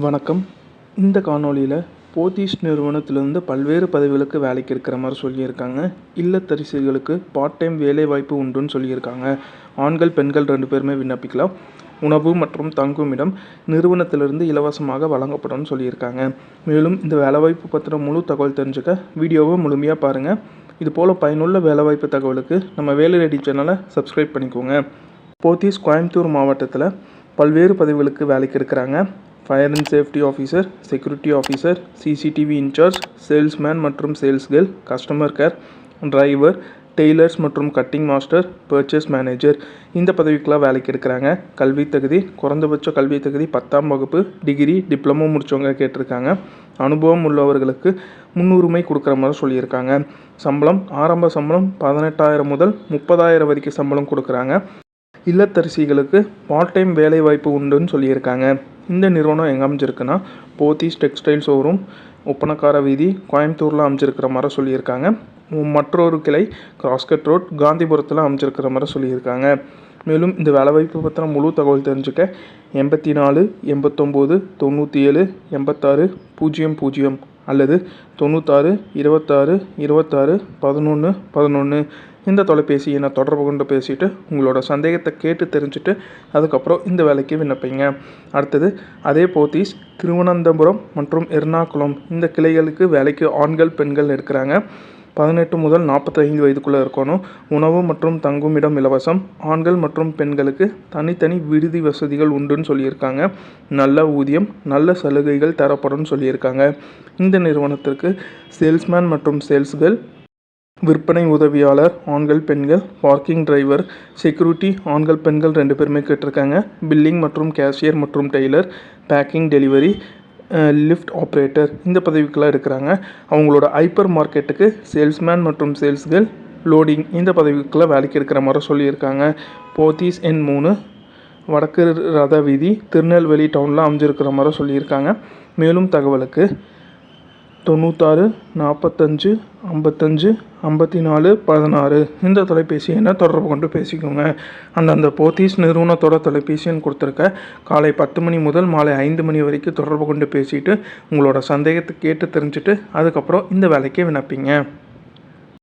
வணக்கம். இந்த காணொளியில் போத்தீஸ் நிறுவனத்திலிருந்து பல்வேறு பதவிகளுக்கு வேலைக்கு இருக்கிற மாதிரி சொல்லியிருக்காங்க. இல்லத்தரசிகளுக்கு பார்ட் டைம் வேலை வாய்ப்பு உண்டுன்னு சொல்லியிருக்காங்க. ஆண்கள் பெண்கள் 2 பேருமே விண்ணப்பிக்கலாம். உணவு மற்றும் தங்குமிடம் நிறுவனத்திலிருந்து இலவசமாக வழங்கப்படும் சொல்லியிருக்காங்க. மேலும் இந்த வேலைவாய்ப்பு பற்றின முழு தகவல் தெரிஞ்சுக்க வீடியோவை முழுமையாக பாருங்கள். இதுபோல் பயனுள்ள வேலைவாய்ப்பு தகவலுக்கு நம்ம வேலை ரெடி சேனலை சப்ஸ்கிரைப் பண்ணிக்கோங்க. போத்தீஸ் கோயம்புத்தூர் மாவட்டத்தில் பல்வேறு பதவிகளுக்கு வேலைக்கு இருக்கிறாங்க. Fire and safety officer, security officer, CCTV incharge, salesman மற்றும் sales girl, customer care, driver, tailors மற்றும் கட்டிங் மாஸ்டர், பர்ச்சேஸ் மேனேஜர் இந்த பதவிக்கெலாம் வேலைக்கு எடுக்கிறாங்க. கல்வி தகுதி குறைந்தபட்ச கல்வி தகுதி 10ஆம் வகுப்பு, டிகிரி, டிப்ளமோ முடித்தவங்க கேட்டிருக்காங்க. அனுபவம் உள்ளவர்களுக்கு முன்னுரிமை கொடுக்குற மாதிரி சொல்லியிருக்காங்க. சம்பளம் ஆரம்ப சம்பளம் 18,000 முதல் 30,000 வரைக்கும் சம்பளம் கொடுக்குறாங்க. இல்லத்தரசிகளுக்கு பார்ட் டைம் வேலை வாய்ப்பு உண்டுன்னு சொல்லியிருக்காங்க. இந்த நிறுவனம் எங்கே அமைஞ்சிருக்குன்னா போத்தீஸ் டெக்ஸ்டைல் ஷோரூம், ஒப்பனக்கார வீதி, கோயம்புத்தூரில் அமைஞ்சிருக்கிற மாதிரி சொல்லியிருக்காங்க. மற்றொரு கிளை கிராஸ்கட் ரோட், காந்திபுரத்தில் அமைஞ்சிருக்கிற மாதிரி சொல்லியிருக்காங்க. மேலும் இந்த வேலைவாய்ப்பு பற்றின முழு தகவல் தெரிஞ்சுக்க 84 89 97 86 00 அல்லது 96 26 26 11 11 இந்த தொலைபேசி எண்ணை தொடர்பு கொண்டு பேசிவிட்டு உங்களோட சந்தேகத்தை கேட்டு தெரிஞ்சுட்டு அதுக்கப்புறம் இந்த வேலைக்கு விண்ணப்பிங்க. அடுத்தது அதே போத்தீஸ் திருவனந்தபுரம் மற்றும் எர்ணாகுளம் இந்த கிளைகளுக்கு வேலைக்கு ஆண்கள் பெண்கள் எடுக்கிறாங்க. 18 முதல் 45 வயதுக்குள்ளே இருக்கணும். உணவு மற்றும் தங்குமிடம் இலவசம். ஆண்கள் மற்றும் பெண்களுக்கு தனித்தனி விடுதி வசதிகள் உண்டுன்னு சொல்லியிருக்காங்க. நல்ல ஊதியம், நல்ல சலுகைகள் தரப்படும் சொல்லியிருக்காங்க. இந்த நிறுவனத்திற்கு சேல்ஸ்மேன் மற்றும் சேல்ஸ்கள், விற்பனை உதவியாளர் ஆண்கள் பெண்கள், பார்க்கிங் டிரைவர், செக்யூரிட்டி ஆண்கள் பெண்கள் 2 பேருமே கேட்டிருக்காங்க. பில்லிங் மற்றும் கேஷியர் மற்றும் tailor, packing delivery, lift operator இந்த பதவிக்கெல்லாம் எடுக்கிறாங்க. அவங்களோட ஹைப்பர் மார்க்கெட்டுக்கு சேல்ஸ்மேன் மற்றும் சேல்ஸ்கள், லோடிங் இந்த பதவிக்கெல்லாம் வேலைக்கு எடுக்கிற மாதிரி சொல்லியிருக்காங்க. போத்தீஸ் எண் 3 வடக்கு ரத வீதி, திருநெல்வேலி டவுனில் அமைஞ்சிருக்கிற மாதிரி சொல்லியிருக்காங்க. மேலும் தகவலுக்கு 96 45 55 54 16 இந்த தொலைபேசி எண்ணை தொடர்பு கொண்டு பேசிக்கோங்க. அந்த போத்தீஸ் நிறுவனத்தோட தொலைபேசி எண் கொடுத்துருக்க. காலை 10 மணி முதல் மாலை 5 மணி வரைக்கும் தொடர்பு கொண்டு பேசிட்டு உங்களோட சந்தேகத்தை கேட்டு தெரிஞ்சுட்டு அதுக்கப்புறம் இந்த வேலைக்கு விண்ணப்பிங்க.